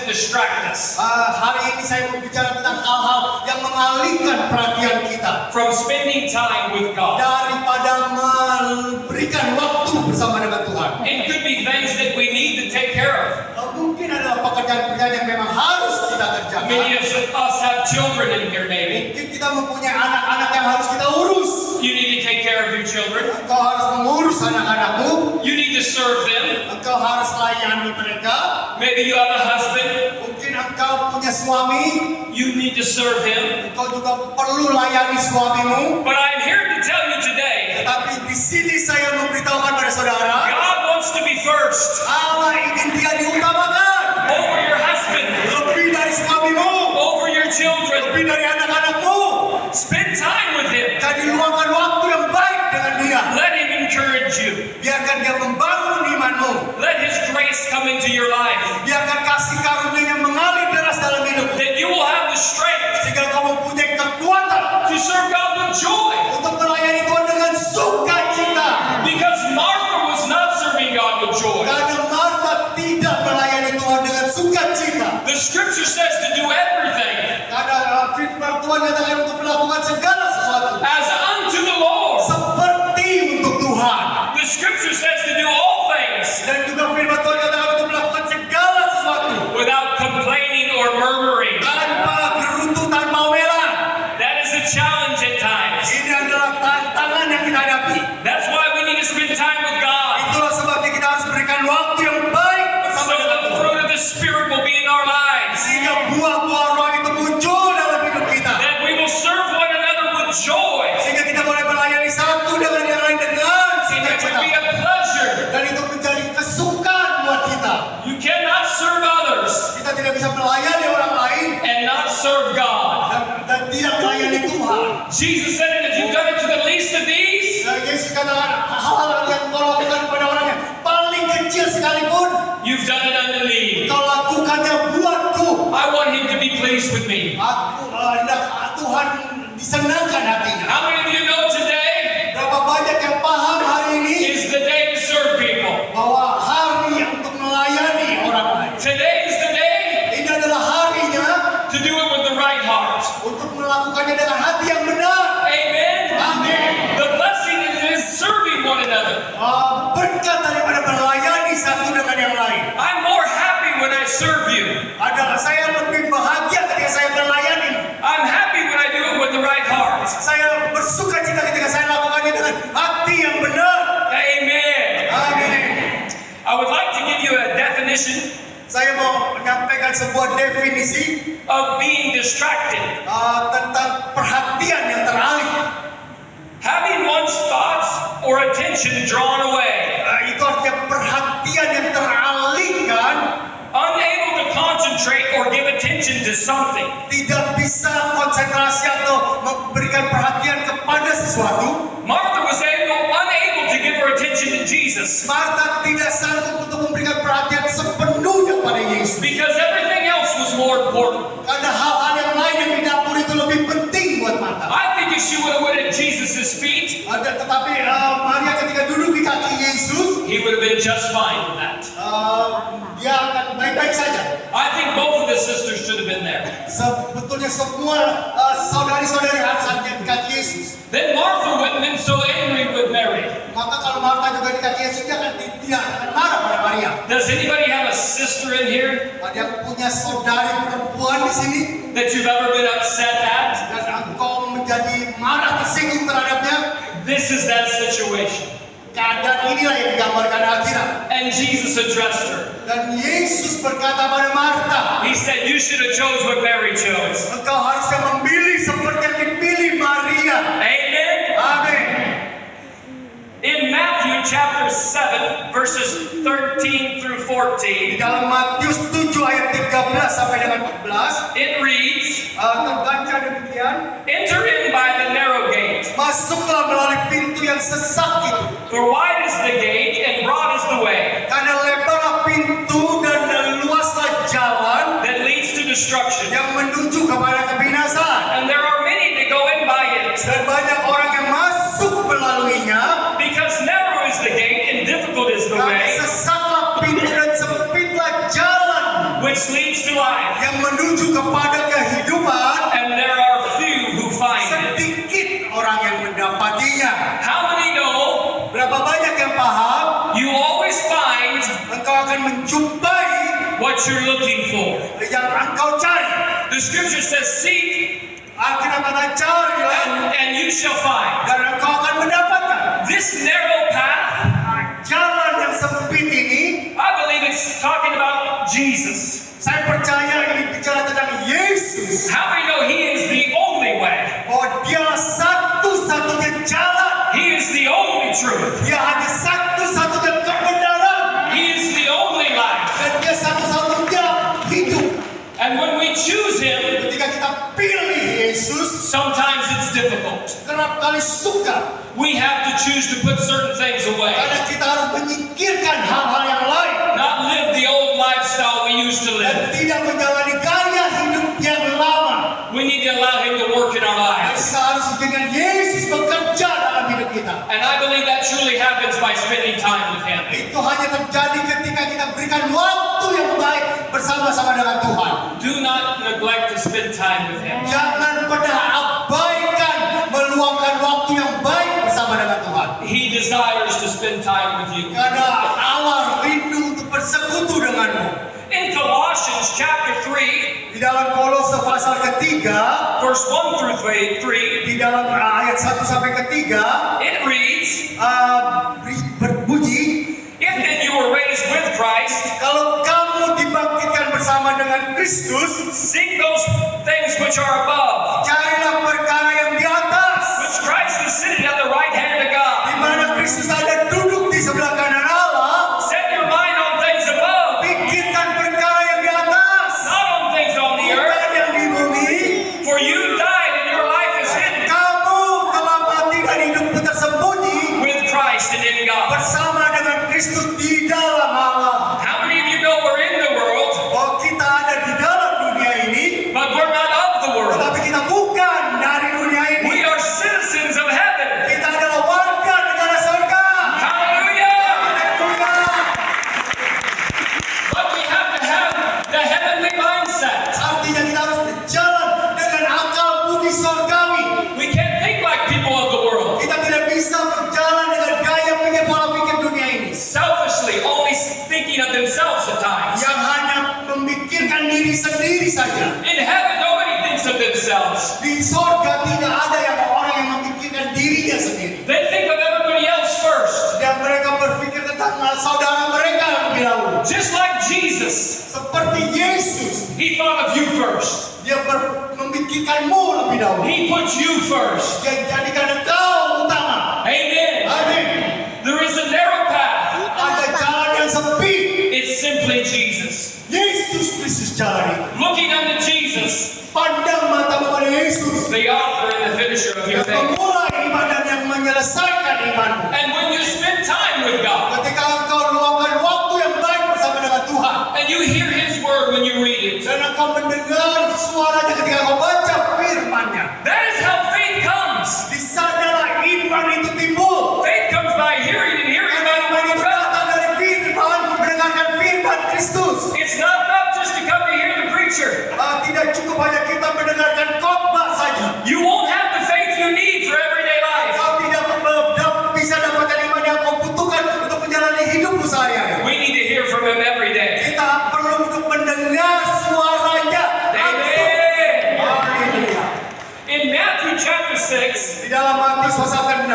that distract us Hari ini saya mau bicara tentang hal-hal yang mengalihkan perhatian kita from spending time with God. daripada memberikan waktu bersama dengan Tuhan. It could be things that we need to take care of. Mungkin adalah pekerjaan-pekerjaan yang memang harus kita kerjakan. Many of us have children in here maybe. Mungkin kita mempunyai anak-anak yang harus kita urus. You need to take care of your children. Engkau harus mengurus anak-anakmu. You need to serve them. Engkau harus layani mereka. Maybe you have a husband. Mungkin engkau punya suami. You need to serve him. Engkau juga perlu layani suamimu. But I'm here to tell you today, Tetapi di sini saya memberitahukan pada saudara, God wants to be first Allah ingin dia diutamakan over your husband, lebih dari suamimu, over your children. lebih dari anak-anakmu. Spend time with him. Jadi luangkan waktu yang baik dengan dia. Let him encourage you. Biarkan dia membangun imanmu. Let his grace come into your life. Biarkan kasih karunia-Nya mengalir deras dalam hidupmu. That you will have the strength Sehingga kau mempunyai kekuatan to serve God with joy. untuk melayani Tuhan dengan sukacita. Because Martha was not serving God with joy. Karena Marta tidak melayani Tuhan dengan sukacita. The scripture says to do everything Karena firman Tuhan katakan untuk melakukan segala sesuatu as unto the Lord. seperti untuk Tuhan. The scripture says to do all things Dan juga firman Tuhan katakan untuk melakukan segala sesuatu without complaining or murmuring. tanpa gerutu, tanpa omelan. That is a challenge at times. Ini adalah tantangan yang kita hadapi. That's why we need to spend time with God. Itulah sebabnya kita harus berikan waktu yang baik bersama So dengan that the Tuhan. fruit of the Spirit will be in our lives. Sehingga buah-buah roh itu muncul dalam hidup kita. That we will serve one another with joy. Sehingga kita boleh melayani satu dengan yang lain dengan And it would sukacita. be a pleasure. Dan itu menjadi kesukaan buat kita. You cannot serve others Kita tidak bisa melayani orang lain and not serve God. dan tidak melayani Tuhan. Jesus said, and if you've done it to the least of these, Dan Yesus katakan hal-hal yang kau lakukan kepada orang yang paling kecil sekalipun, you've done it unto me. kau lakukannya buatku. I want him to be pleased with me. Aku hendak Tuhan disenangkan hatinya. How many of you know today Berapa banyak yang paham hari ini is the day to serve people? bahwa hari yang untuk melayani orang lain. Today is the day Ini adalah harinya to do it with the right heart. untuk melakukannya dengan hati yang benar. Amen. Amin. The blessing is serving one another. Berkat daripada melayani satu dengan yang lain I'm more happy when I serve you. adalah saya lebih bahagia ketika saya melayani. I'm happy when I do it with the right heart. Saya bersuka cita ketika saya lakukannya dengan hati yang benar. Amen. Amin. I would like to give you a definition Saya mau menyampaikan sebuah definisi of being distracted. tentang perhatian yang teralih. Having one's thoughts or attention drawn away. Itu artinya perhatian yang teralihkan, Unable to concentrate or give attention to something. tidak bisa konsentrasi atau memberikan perhatian kepada sesuatu. Martha was unable to give her attention to Jesus Marta tidak sanggup untuk memberikan perhatian sepenuhnya pada Yesus. because everything else was more important. Karena hal-hal yang lain yang di dapur itu lebih penting buat Marta. I think if she would have went at Jesus' feet, Tetapi Maria ketika duduk di kaki Yesus, he would have been just fine with that. dia akan baik-baik saja. I think both of the sisters should have been there. Sebetulnya semua saudari-saudari harus ada di kaki Yesus. Then Martha wouldn't have been so angry with Mary. Maka kalau Marta juga di kaki Yesus, dia akan tidak akan marah pada Maria. Does anybody have a sister in here Ada yang punya saudari perempuan di sini that you've ever been upset at? dan engkau menjadi marah tersinggung terhadapnya? This is that situation. Keadaan inilah yang digambarkan Alkitab. And Jesus addressed her. Dan Yesus berkata pada Marta, He said, you should have chose what Mary chose. engkau harusnya memilih seperti yang dipilih Maria. Amen. Amin. In Matthew chapter 7, verses 13 through Di 14, dalam Matius 7 ayat 13 sampai dengan 14, it reads, terbaca demikian, enter in by the narrow gate. masuklah melalui pintu yang sesak itu. For wide is the gate and broad is the way Karena lebarlah pintu dan luaslah jalan that leads to destruction. yang menuju kepada kebinasaan. And there are many that go in by it. Dan banyak orang yang masuk melaluinya. Because narrow is the gate and difficult is the Karena way sesaklah pintu dan sempitlah jalan which leads to life. yang menuju kepada kehidupan, And there are few who find it. sedikit orang yang mendapatinya. How many know Berapa banyak yang paham? you always find Engkau akan menjumpai what you're looking for? yang engkau cari. The scripture says, seek Alkitab kata carilah and you shall find. dan engkau akan mendapatkan. This narrow path, Jalan yang sempit ini, I believe it's talking about Jesus. saya percaya ini bicara tentang Yesus. How many know He is the only way? Bahwa dialah satu-satunya jalan. He is the only truth. Dia hanya satu-satunya kebenaran. He is the only life. Dan dia satu-satunya hidup. And when we choose Him, Ketika kita pilih Yesus, sometimes it's difficult. kerap kali suka. We have to choose to put certain things away. Karena kita harus menyingkirkan hal-hal yang lain. Not live the old lifestyle we used to Dan live. tidak menjalani gaya hidup yang lama. We need to allow Him to work in our Dan lives. kita harus dengan Yesus bekerja dalam hidup kita. And I believe that truly happens by spending time with Him. Itu hanya terjadi ketika kita berikan waktu yang baik bersama-sama dengan Tuhan. Do not neglect to spend time with Him. Jangan pernah abaikan meluangkan waktu yang baik bersama dengan Tuhan. He desires to spend time with you. Karena Allah rindu untuk bersekutu denganmu. In Colossians chapter 3, Di dalam Kolose pasal ketiga, verse 1 through 3, di dalam ayat 1 sampai ketiga, it reads, berbunyi, if then you were raised with Christ, kalau kamu dibangkitkan bersama dengan Kristus, seek those things which are above, carilah perkara yang di atas, which Christ is sitting at the right hand of God. di mana Kristus ada duduk di sebelah kanan Allah. Set your mind on things above, Pikirkan perkara yang di atas, not on things on the earth. bukan yang di bumi. For you died and your life is hidden Kamu telah mati dan hidupmu tersembunyi with Christ and in God. bersama dengan Kristus di dalam Allah. How many of you know we're in the world, Bahwa kita ada di dalam dunia ini, but we're not of the world? tetapi kita bukan dari dunia ini. We are citizens of heaven. Kita adalah warga negara surga. Hallelujah! Haleluya. But we have to have the heavenly mindset. Artinya kita harus berjalan dengan akal budi surgawi. We can't think like people of the world. Kita tidak bisa berjalan dengan gaya pikir pola pikir dunia ini Selfishly, only thinking of themselves at times. yang hanya memikirkan diri sendiri saja. In heaven, nobody thinks of themselves. Di surga tidak ada yang orang yang memikirkan dirinya sendiri. They think of everybody else first. Dan mereka berpikir tentang saudara mereka yang lebih dahulu. Just like Jesus, Seperti Yesus, He thought of you first. dia memikirkanmu lebih dahulu. He put you first. Dia jadikan engkau utama. Amen. Amin. There is a narrow path. Ada jalan yang sempit. It's simply Jesus. Yesus Kristus jalan itu. Looking unto Jesus, Pandang mata kepada Yesus, the author and the finisher of your yang faith. memulai iman dan yang menyelesaikan imanmu. And when you spend time with God, Ketika engkau luangkan waktu yang baik bersama dengan Tuhan, and you hear His word when you read it, dan engkau mendengar suaranya ketika engkau baca firman-Nya, that is how faith comes. di sanalah iman itu timbul. Faith comes by hearing and hearing by the Karena iman word itu of God. datang dari firman, mendengarkan firman Kristus. It's not enough just to come to hear the preacher. Tidak cukup hanya kita mendengarkan khotbah saja. You won't have the faith you need for everyday life. Kau tidak bisa dapatkan iman yang kau butuhkan untuk menjalani hidupmu sehari-hari. We need to hear from Him every day. Kita perlu untuk mendengar suaranya. Amen. Haleluya. In Matthew chapter 6, Di dalam Matius pasal ke-6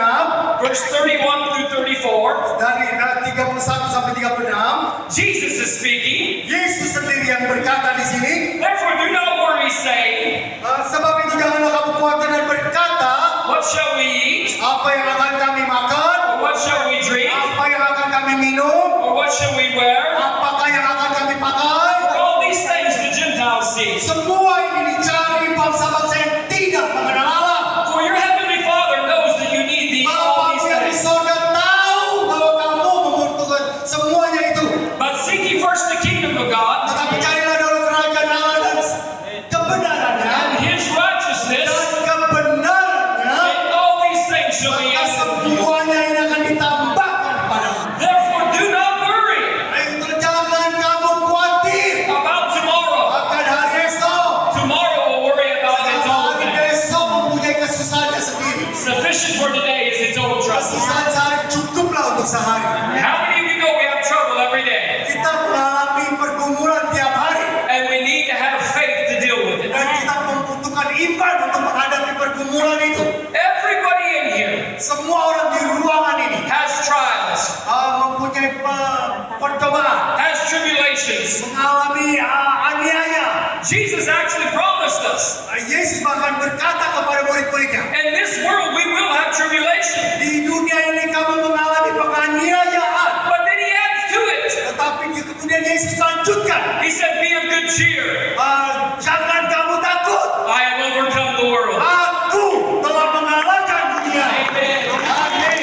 verse 31 through 34, dari 31 sampai 36, Jesus is speaking. Yesus sendiri yang berkata di sini, Therefore do not worry, saying, sebab itu janganlah kamu khawatir dan berkata, what shall we eat? apa yang akan kami makan, Or what shall we drink? apa yang akan kami minum, Or what shall we wear? apakah yang akan kami pakai. For all these things the Gentiles seek. Semua ini dicari bangsa-bangsa yang tidak mengenal Allah. For your heavenly Father knows that you need all Bapa these yang di things. sorga tahu bahwa kamu membutuhkan semuanya itu. But seek ye first the kingdom of God Tetapi carilah dahulu kerajaan Allah dan kebenarannya, and His righteousness, dan kebenarannya, and all these things shall be maka added unto you. semuanya ini akan ditambahkan kepadamu. Therefore do not worry Itu jangan kamu khawatir about dianiaya. Jesus actually promised us, Yesus bahkan berkata kepada murid-muridnya, in this world we will have tribulation. di dunia ini kamu mengalami penganiayaan. But then he adds to it. Tetapi kemudian Yesus lanjutkan, He said, be of good cheer. jangan kamu takut. I have overcome the world. Aku telah mengalahkan dunia. Amen. Amin.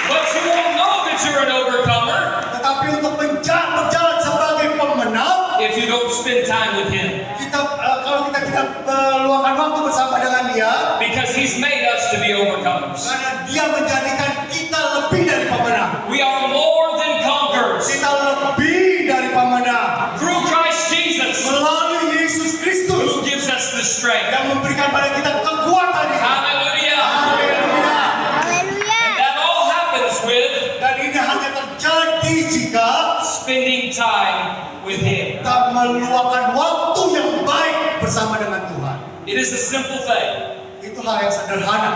But you won't know that you're an overcomer Tetapi untuk berjalan sebagai pemenang, if you don't spend time with him. kalau kita tidak meluangkan waktu bersama dengan dia, Because he's made us to be overcomers. karena dia menjadikan kita lebih dari pemenang. We are more than conquerors. Kita lebih dari pemenang. Through Christ Jesus, Melalui Yesus Kristus who gives us the strength. yang memberikan pada kita kekuatan itu. Hallelujah. Haleluya. And that all happens with Dan ini hanya terjadi jika spending time with him. kita meluangkan waktu yang baik bersama dengan Tuhan. It is a simple thing. Itu hal yang sederhana,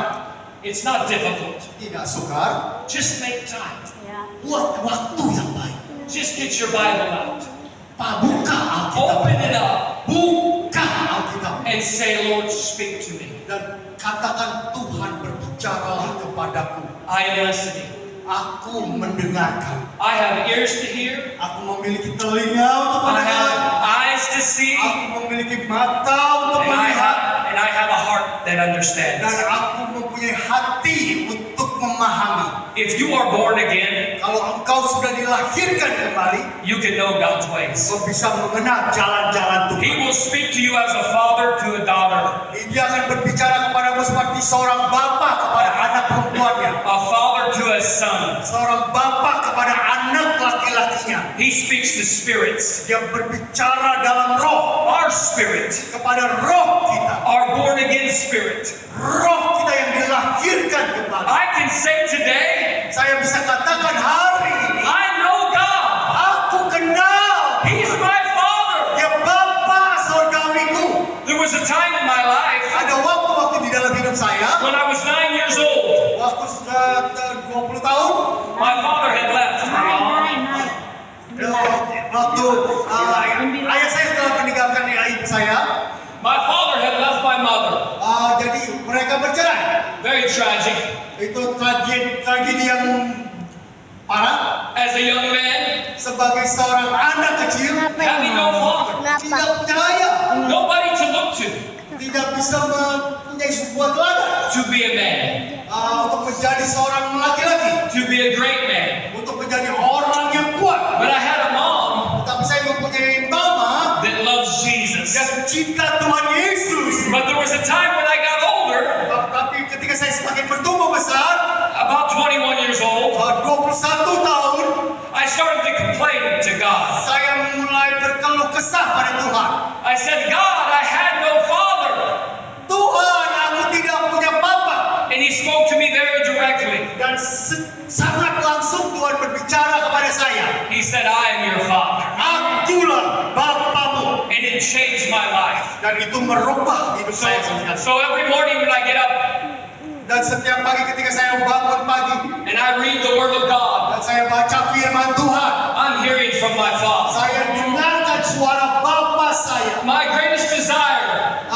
It's not difficult. tidak sukar. Just make time. Buat waktu yang baik. Just get your Bible out. Buka Alkitab. Open it up Buka Alkitab. and say, Lord, speak to me. Dan katakan, Tuhan berbicaralah kepadaku. I am listening. Aku mendengarkan. I have ears to hear. Aku memiliki telinga untuk I have mendengar. eyes to see. Aku memiliki mata untuk And melihat. I have a heart that understands. Dan aku mempunyai hati untuk memahami. If you are born again, Kalau engkau sudah dilahirkan kembali, you can know God's ways. engkau bisa mengenal jalan-jalan He Tuhan. will speak to you as a father to a daughter, Dia akan berbicara kepadamu seperti seorang bapa kepada anak perempuannya. a father to a son. Seorang bapa kepada anak laki-lakinya. He speaks to spirits. Dia berbicara dalam roh Our spirit, kepada roh kita. our born again spirit. Roh kita yang dilahirkan kembali. I can say today, Saya bisa katakan hari ini, I know God. aku kenal He's my father. dia Bapa surgawiku. There was a time in my life Ada waktu di dalam hidup saya, when I was 9 years old. waktu sudah 20 tahun, My father had left. waktu ayah saya telah meninggalkan ibu saya. My father had left my mother. Jadi mereka bercerai. Very tragic. Itu tragedi yang parah. As a young man, Sebagai seorang anak kecil, having no father, tidak punya ayah, nobody to look to, tidak bisa mempunyai sebuah teladan to be a man, untuk menjadi seorang laki-laki, to be a great man. untuk menjadi orang yang kuat. But I had a mom Tapi saya mempunyai mama that loves Jesus. yang cinta Tuhan Yesus. But there was a time when I got older, Tapi ketika saya semakin bertumbuh besar, about 21 years old, 21 tahun, I started to complain to God. saya mulai berkeluh kesah pada Tuhan. I said, God, I had no father. Tuhan, aku tidak punya papa. And he spoke to me very directly. Dan sangat langsung Tuhan berbicara kepada saya. He said, I am your father. Akulah bapamu. And it changed my life. Dan itu merubah hidup saya. So every morning when I get up Dan setiap pagi ketika saya bangun pagi, and I read the word of God, dan saya baca firman Tuhan, I'm hearing from my father. saya dengarkan suara bapa saya. My greatest desire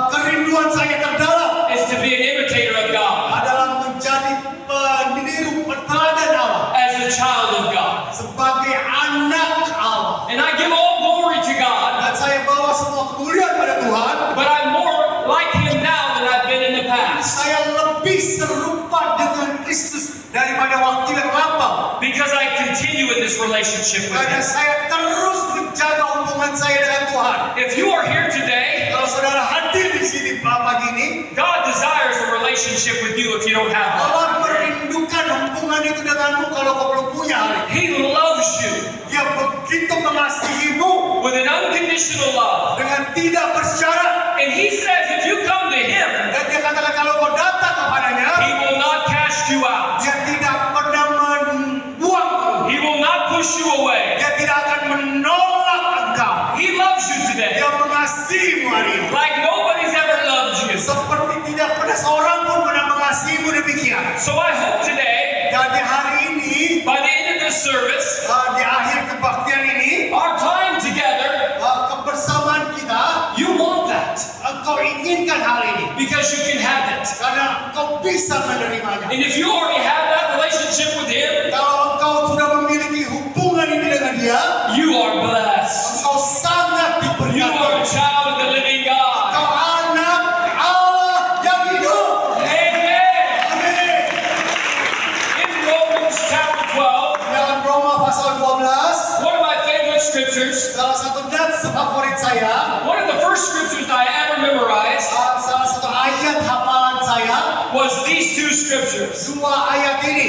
Kerinduan saya terdalam is to be an imitator of God adalah menjadi peniru teladan Allah as a child of God. sebagai anak Allah. And I give all glory to God, Dan saya bawa semua kemuliaan pada Tuhan. but I'm more like him now than I've been in the past. Saya lebih serupa dengan Kristus daripada waktu yang lampau. Because I continue in this relationship with Karena him. saya terus menjaga hubungan saya dengan Tuhan. If you are here today, Kalau saudara hadir di sini pagi ini, God desires a relationship with you if you don't have one. Allah merindukan hubungan itu denganmu kalau kau belum punya hari. He loves you Dia begitu mengasihimu with an unconditional love. dengan tidak bersyarat. And he says if you come to him, Dan dia katakan kalau kau datang kepadanya, he will not cast you out. dia tidak pernah membuangmu. He will not push you away. Dia tidak akan menolak engkau. He loves you today Dia mengasihimu hari ini. like nobody's ever loved you. Seperti tidak pernah seorang pun pernah mengasihimu demikian. So I hope today, Dan di hari ini, by the end of this service, di akhir kebaktian ini, our time together engkau inginkan hal ini. because you can have it. Karena engkau bisa menerimanya. And if you already have that relationship with Him, Kalau engkau sudah memiliki hubungan ini dengan Dia, you are blessed. engkau sangat You are a diberkati. child of the living God. Engkau anak Allah yang hidup. Amen. Amin. In Romans chapter 12, Dalam Roma pasal 12, one of my favorite scriptures, salah satu nats favorit saya, one of the first scriptures I ever memorized salah satu ayat hafalan saya, was these two scriptures. dua ayat ini.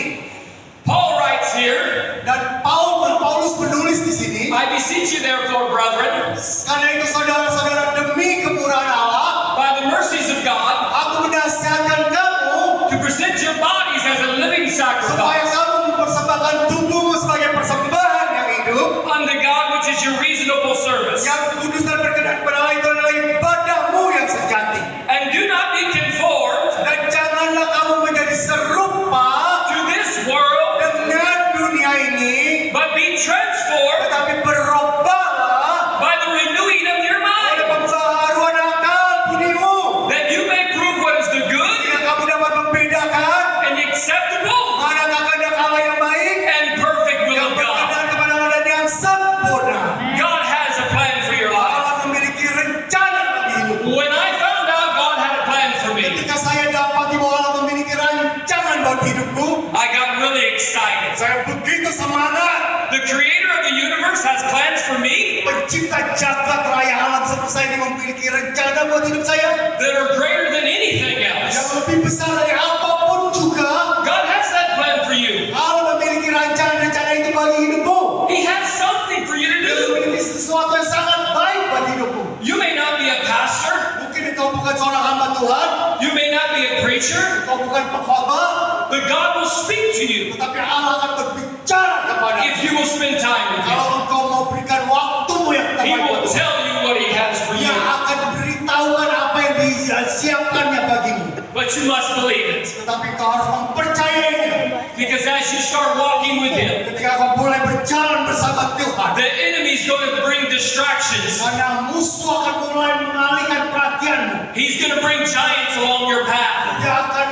Paul writes here, Dan Paulus menulis di sini, I beseech you therefore, brethren, karena itu saudara-saudara, demi kemurahan Allah, by the mercies of God, aku menasihatkan kamu to present your bodies as a living supaya sacrifice kamu mempersembahkan tubuhmu sebagai persembahan yang hidup, unto God, which is your reasonable service. yang kudus dan berkenan kepada Allah, itu adalah ibadahmu yang sejati. And do not be conformed Dan janganlah kamu menjadi serupa to this world, dengan dunia ini, but be transformed tetapi berubahlah by the renewing of your oleh mind, pembaharuan akal budimu, that you may prove what is the good sehingga kamu dapat membedakan and acceptable manakah kehendak Allah yang baik, and perfect will yang of God. berkenan kepada Allah dan yang sempurna. God has a plan for your life. Allah memiliki rencana bagi hidupmu. When I found out God had a plan for me, Ketika saya dapati bahwa Allah memiliki rancangan buat hidupku, I got really excited. saya begitu semangat. The creator of the universe has plans for me Pencipta jagat raya alam semesta ini memiliki rencana buat hidup saya that are greater than anything yang else. lebih besar dari apapun juga. God has that plan for you. Allah memiliki rencana itu bagi hidupmu. He has something for you to Dia do. memiliki sesuatu yang sangat baik buat hidupmu. You may not be a pastor, Mungkin engkau bukan seorang hamba Tuhan, you may not be a preacher, engkau bukan pengkhotbah, but God will speak to you tetapi Allah akan berbicara kepadamu. if you will spend time with Him. Kalau engkau mau berikan waktumu yang He terbaik, will tell you what He has for Dia you, akan beritahukan apa yang disiapkannya bagimu. but you must believe it. Tetapi kau harus mempercayainya. Because as you start walking with Him, Ketika kau mulai berjalan bersama Tuhan, the enemy's going to bring distractions. karena musuh akan mulai mengalihkan perhatianmu. He's going to bring giants along your path. Dia akan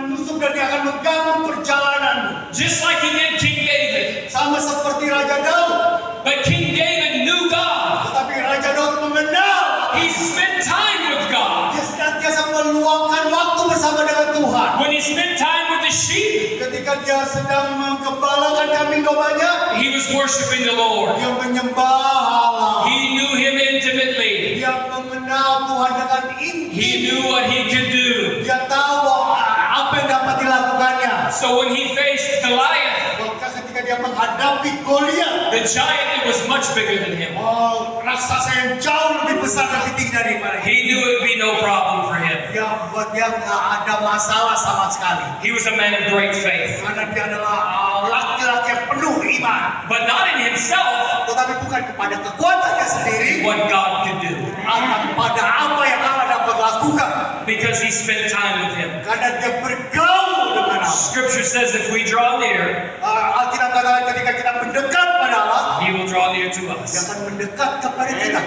menusuk dan dia akan mengganggu perjalananmu. Just like he did King David. Sama seperti Raja Daud. But King David knew God. Tetapi Raja Daud mengenal. He spent time with God. Dia senantiasa meluangkan waktu bersama dengan Tuhan. When he spent time with the sheep, Ketika dia sedang menggembalakan kambing dombanya, he was worshiping the Lord. dia menyembah Allah. He knew Him intimately. Dia mengenal Tuhan dengan He intim. knew what he could do. Dia tahu bahwa apa yang dapat dilakukannya. So when he faced Goliath, Maka ketika dia menghadapi Goliat, the giant that was much bigger than him, raksasa yang jauh lebih besar dan lebih tinggi daripada dia. he knew it would be no problem for him. Buat dia nggak ada masalah sama sekali. He was a man of great faith. Karena dia adalah laki-laki yang penuh iman. But not in himself, Tetapi bukan kepada kekuatannya sendiri, what God could do. atau pada apa yang Allah dapat lakukan. Because he spent time with Him. Karena dia bergaul dengan Allah. Scripture says if we draw near, Alkitab katakan ketika kita mendekat pada Allah, He will draw near to dia us. akan mendekat kepada kita.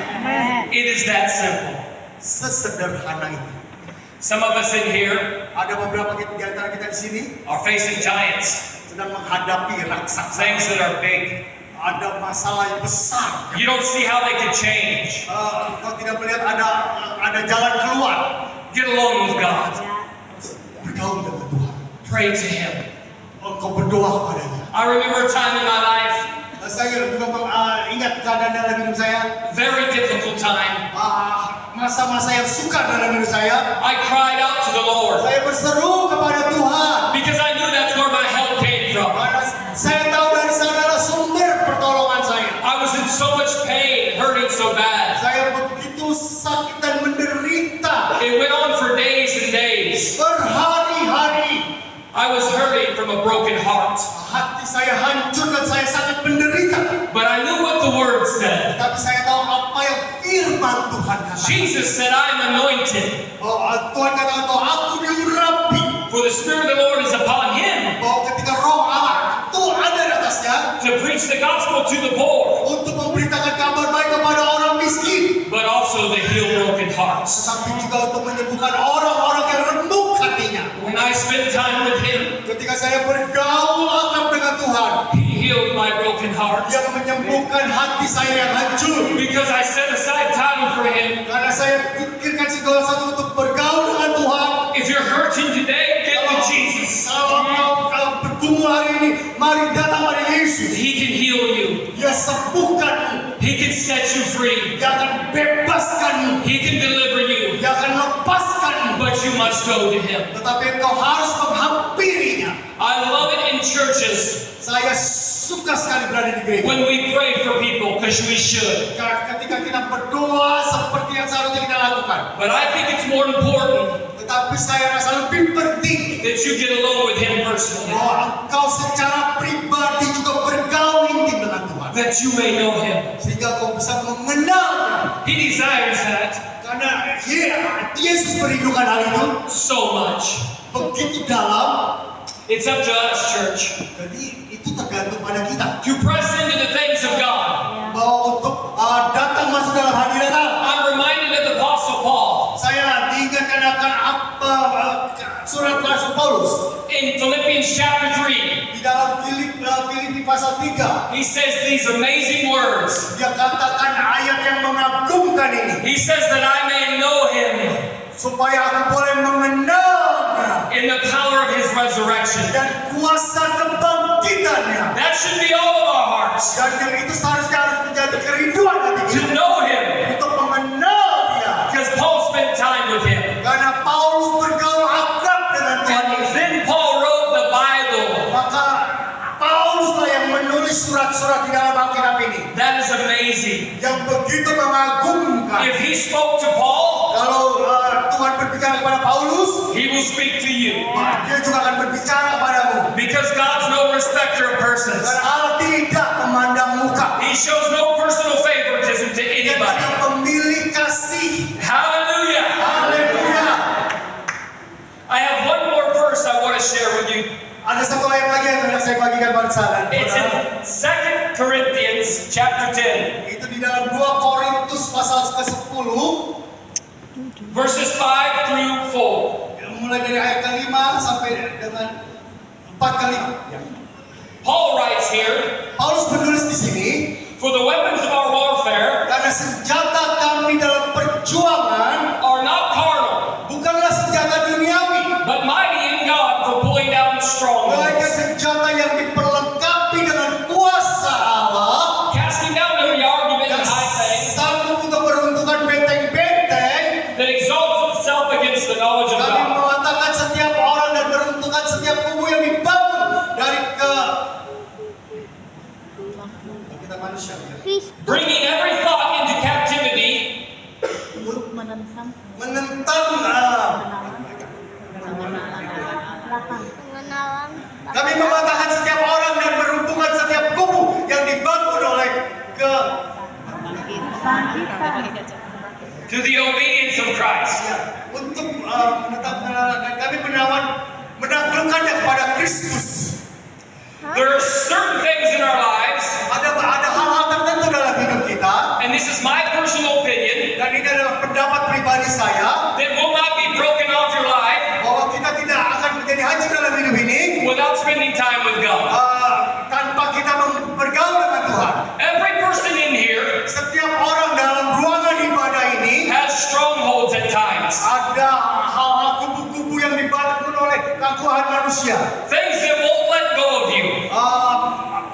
It is that simple. Sesederhana itu. Some of us in here Ada beberapa di antara kita di sini are facing giants, sedang menghadapi raksasa. things that are big. Ada masalah yang besar. You don't see how they could change. Kau tidak melihat ada jalan keluar. Get along with God. Bergaul dengan Tuhan. Pray to Him. Engkau berdoa padanya. I remember a time in my life, Saya juga ingat keadaan dalam hidup saya. very difficult time. Masa-masa yang sukar dalam hidup saya. I cried out to the Lord Saya berseru kepada Tuhan. because I knew that's where my help came from. Karena saya tahu dari sanalah sumber pertolongan saya. I was in so much pain, hurting so bad. Saya begitu sakit dan menderita. It went on for days and days. Berhari-hari. I was hurting from a broken heart. Hati saya hancur dan saya sangat menderita. But I knew what the Word said. Tapi saya tahu apa yang firman Tuhan katakan. Jesus said, I am anointed, Tuhan katakan bahwa aku diurapi. for the Spirit of the Lord is upon Him Bahwa ketika roh Allah itu ada di atasnya. to preach the gospel to the poor, Untuk memberitakan kabar baik kepada orang miskin. but also to heal broken hearts. hearts. tetapi juga untuk menyembuhkan orang-orang yang remuk hatinya. When I spent time with Him, Ketika saya bergaul akrab dengan Tuhan, He healed my broken heart. yang menyembuhkan hati saya yang hancur. Because I set aside time for Him. Karena saya pikirkan segala sesuatu untuk bergaul dengan Tuhan. If you're hurting today, get to Jesus. Kalau bergumul hari ini, mari datang pada Yesus. He can heal you. Dia sembuhkanmu. He can set you free. Dia akan bebaskanmu. He can deliver you. Dia akan lepaskanmu. But you must go to Him. Tetapi engkau harus menghampirinya. I love it in churches Saya suka sekali berada di gereja. when we pray for people because we should. Ketika kita berdoa seperti yang seharusnya kita lakukan. But I think it's more important Tetapi saya rasa lebih penting that you get alone with Him personally, bahwa engkau secara pribadi juga bergaul intim dengan Tuhan. that you may know Him. Sehingga kau bisa mengenalnya. He desires that Karena Yesus merindukan hal itu so much. begitu dalam. It's up to us, church, Jadi itu tergantung pada kita. to press into the things of God. Bahwa untuk datang masuk dalam hadirat Allah. I'm reminded of the Apostle Paul Saya diingatkan akan apa surat Rasul Paulus in Philippians chapter 3. di dalam Filipi pasal 3. He says these amazing words. Dia katakan ayat yang mengagumkan ini. He says that I may know Him Supaya aku boleh mengenalnya in the power of His resurrection. dan kuasa kebangkitannya. That should be all of our hearts. Dan yang itu seharusnya harus menjadi kerinduan hati To kita know Him. untuk mengenal Dia. Because Paul spent time with Him. Karena Paulus bergaul akrab dengan Tuhan And Yesus. then Paul wrote the Bible. Maka Pauluslah yang menulis surat-surat di dalam Alkitab ini That is amazing. yang begitu mengagumkan. If he spoke to Paul, Kalau Tuhan berbicara kepada Paulus, he will speak to you. Dia juga akan berbicara kepadamu. Because God's no respecter of persons. Dan Allah tidak memandang muka. He shows no personal favoritism to Dia anybody. tidak memilih kasih. Hallelujah. Haleluya. I have one more verse I want to share with you. Ada satu ayat lagi yang hendak saya bagikan pada saudara. It's in 2 Corinthians chapter 10, Itu di dalam 2 Korintus pasal ke-10, verses 5 through 4. yang mulai dari ayat ke-5 sampai dengan 4 ke 5. Ya. Paul writes here, Paulus menulis di sini, for the weapons of our warfare karena senjata kami dalam perjuangan are not carnal, bukanlah senjata duniawi, but mighty in God for pulling down melainkan strongholds, senjata yang diperlengkapi dengan kuasa Allah casting down every argument yang and high thing sanggup untuk meruntuhkan benteng-benteng. that exalts itself against the knowledge of Kami God, mematahkan setiap orang dan meruntuhkan setiap kubu yang dibangun dari kita manusia. Ya. bringing every thought into captivity menentang Menentang mengenang kami mematahkan setiap orang dan meruntuhkan setiap kubu yang dibangun oleh to the obedience of Christ. untuk menetapkan dan kami menaklukkannya kepada Kristus. There are certain things in our lives, Ada hal-hal tertentu dalam hidup kita and this is my personal opinion, dan ini adalah pendapat pribadi saya that will not be broken off your life bahwa kita tidak akan menjadi hancur dalam hidup ini without spending time with God. tanpa kita bergaul dengan Tuhan. Every person in here Setiap orang dalam ruangan ibadah ini has strongholds at times. ada hal-hal kubu-kubu yang dibangun oleh kekuatan manusia. Things that won't let go of you.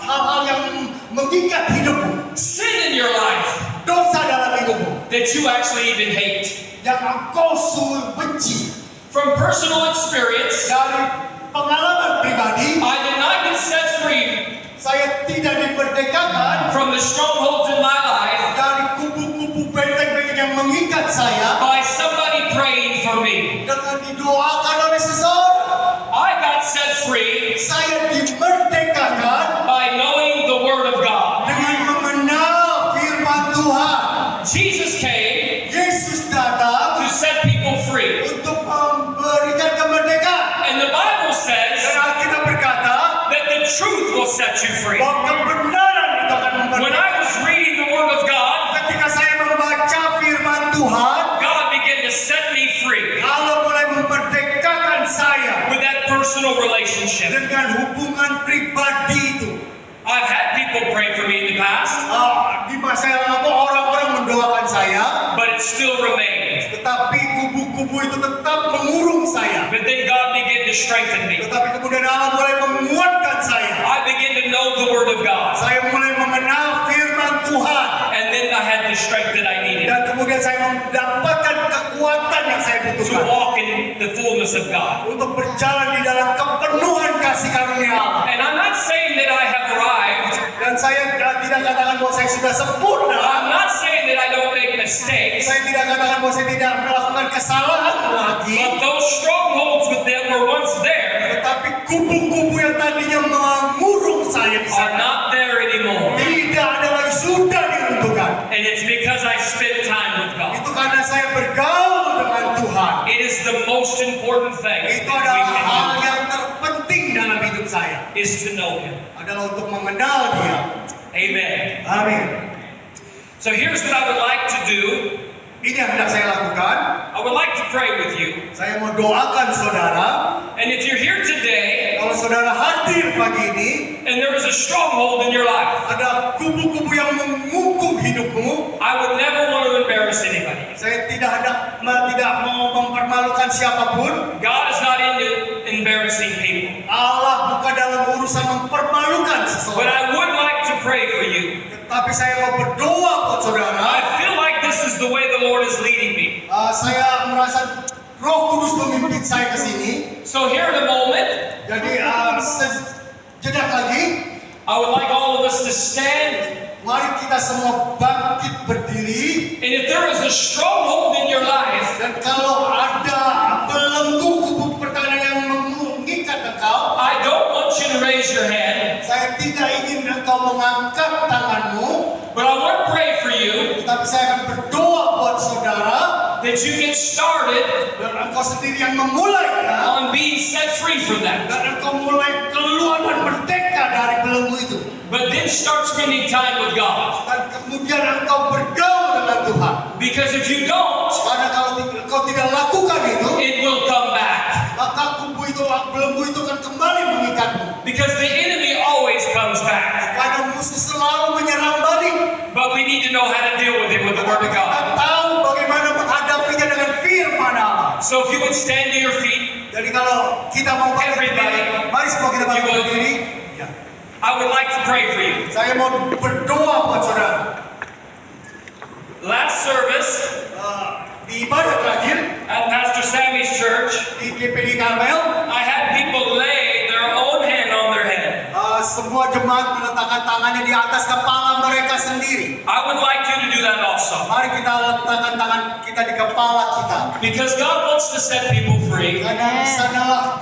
Hal-hal yang mengikat hidupmu, Sin in your life dosa dalam hidupmu that you actually even hate. yang engkau sungguh benci. From personal experience, Dari pengalaman pribadi, I did not get set free saya tidak dimerdekakan from the strongholds in my life dari kubu-kubu benteng-benteng yang mengikat saya by somebody praying for me. dengan didoakan oleh seseorang. I got set free Saya dimerdekakan by knowing the Word of God. dengan mengenal firman Tuhan. Jesus came Yesus datang to set people free. untuk memberikan kemerdekaan. And the Bible Dan says Alkitab berkata that the truth will set you free. bahwa kebenaran itu akan When I memerdekakan. was reading the Word of God, Ketika saya membaca firman Tuhan, God began personal relationship. dengan hubungan pribadi itu. I've had people pray for me in the past, Di masa yang lalu orang-orang mendoakan saya, but it still remained. tetapi kubu-kubu itu tetap mengurung saya. But then God began to strengthen me. Tetapi kemudian Allah mulai menguatkan saya. I began to know the Word of God. Saya mulai mengenal firman Tuhan. And then I had the strength that I needed Dan kemudian saya mendapatkan kekuatan yang saya to butuhkan. walk in the fullness of God. Untuk berjalan di dalam kepenuhan kasih karunia Allah. And I'm not saying that I have arrived. Dan saya tidak katakan bahwa saya sudah sempurna. I'm not saying that I don't make mistakes. Saya tidak katakan bahwa saya tidak melakukan kesalahan lagi. But those strongholds with them were once there Tetapi kubu-kubu yang tadinya mengurung saya di are sana not there anymore. tidak ada lagi, sudah diruntuhkan. And it's because I spent time with God. Itu karena saya bergaul dengan Tuhan. It is the most important thing Itu that we adalah hal can yang terpenting dalam hidup saya. do, is to know Him. Adalah untuk mengenal Dia. Amen. Amin. So here's what I would like to do. Ini yang hendak saya lakukan. I would like to pray with you. Saya mau doakan saudara. And if you're here today Kalau saudara hadir pagi ini, and there is a stronghold in your life, ada kubu-kubu yang memukul hidupmu. I would never want to embarrass anybody. Saya tidak mau mempermalukan siapapun. God is not into embarrassing people. Allah bukan dalam urusan mempermalukan But seseorang. I would like to pray for you. Tapi saya mau berdoa buat saudara. I feel like this is the way the Lord is leading me. Saya merasa Roh Kudus memimpin saya ke sini. So here in a moment, Jadi sejenak lagi, I would like all of us to stand. mari kita semua bangkit berdiri. And if there is a stronghold in your life, Dan kalau ada belenggu kubu pertahanan yang mengikat engkau, I don't want you to raise your hand, saya tidak ingin engkau mengangkat tanganmu, but I want to pray for you tetapi saya akan berdoa buat saudara that you get started dan engkau sendiri yang memulainya, on being set free from that. dan engkau mulai keluar dan merdeka dari belenggu itu. But then start spending time with God. Dan kemudian engkau bergaul dengan Tuhan. Because if you don't, Karena kalau engkau tidak lakukan itu, it will come back. maka kubu itu, belenggu itu akan kembali mengikatmu. Because the enemy always comes back. Karena musuh selalu menyerang balik. But we need to know how to deal with it with the Word of Kita God. tahu bagaimana menghadapinya dengan firman Allah. So if you would stand to your feet, Jadi kalau kita mau bangkit Everybody. berdiri, mari semua kita bangkit You will. berdiri. Ya. I would like to pray for you. Saya mau berdoa buat saudara. Last service Di ibadah terakhir at Pastor Sammy's church, di GPD Karmel, I had people lay their own hand on their head. semua jemaat meletakkan tangannya di atas kepala mereka sendiri. I would like you to do that also. Mari kita letakkan tangan kita di kepala kita. Because God wants to set people free. Karena di sanalah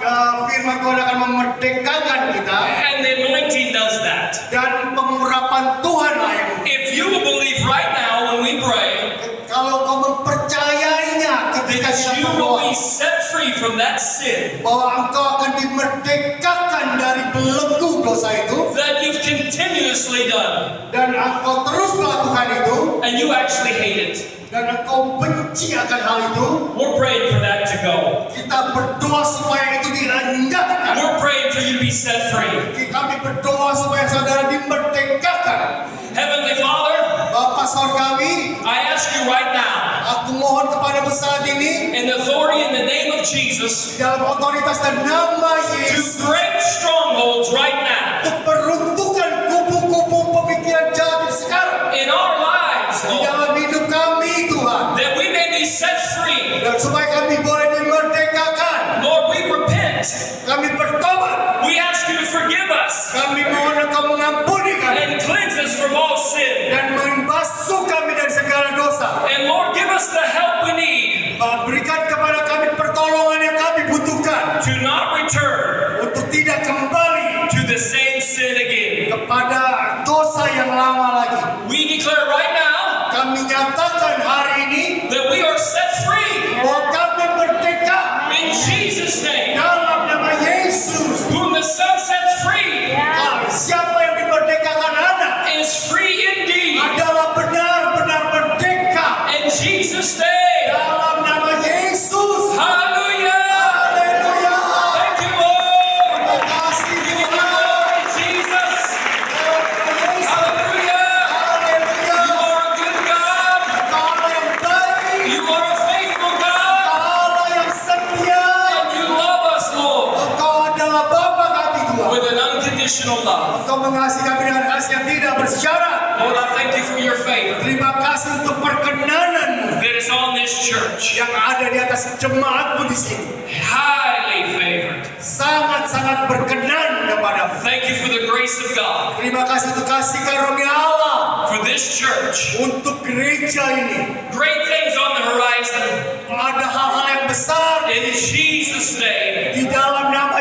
firman Tuhan akan memerdekakan kita. And the anointing does that. Dan pengurapan Tuhan lah yang If you will believe right now when we pray, kalau kau mempercayainya ketika that you kita will berdoa be set free from that sin bahwa engkau akan dimerdekakan dari belenggu dosa itu that you've continuously done dan engkau terus melakukan itu and you actually hate it. dan engkau benci akan hal itu, We're praying for that to go. kita berdoa supaya itu direndahkan. We're praying for you to be set free. Kami berdoa supaya saudara dimerdekakan. Heavenly Father, Bapa Sorgawi, I ask you right now, aku mohon kepada saat ini in the authority in the name of Jesus, di dalam otoritas dan nama to Yesus break strongholds right now untuk meruntuhkan kubu-kubu pemikiran jahat sekarang in our lives, di Lord, dalam hidup kami, Tuhan, that we may be set free. dan supaya kami boleh dimerdekakan. Lord, we repent. Kami bertobat. We ask you to forgive us Kami mohon Engkau mengampuni kami and cleanse us from all sin. dan membasuh kami dari segala dosa. And Lord, give us the help we need Berikan kepada kami pertolongan yang kami butuhkan to not return untuk tidak kembali to the same sin again. kepada dosa yang lama lagi. We declare right now Kami nyatakan hari ini that we are set free bahwa kami unconditional love. Engkau mengasihi kami dengan kasih yang tidak bersyarat. Lord, I thank you for your favor Terima kasih untuk perkenananmu that is on this church. yang ada di atas jemaatmu di sini. Highly favored. Sangat-sangat berkenan kepadamu. Thank you for the grace of God Terima kasih untuk kasih karunia Allah for this church. untuk gereja ini. Great things on the horizon. Ada hal-hal yang besar In Jesus' name, di dalam nama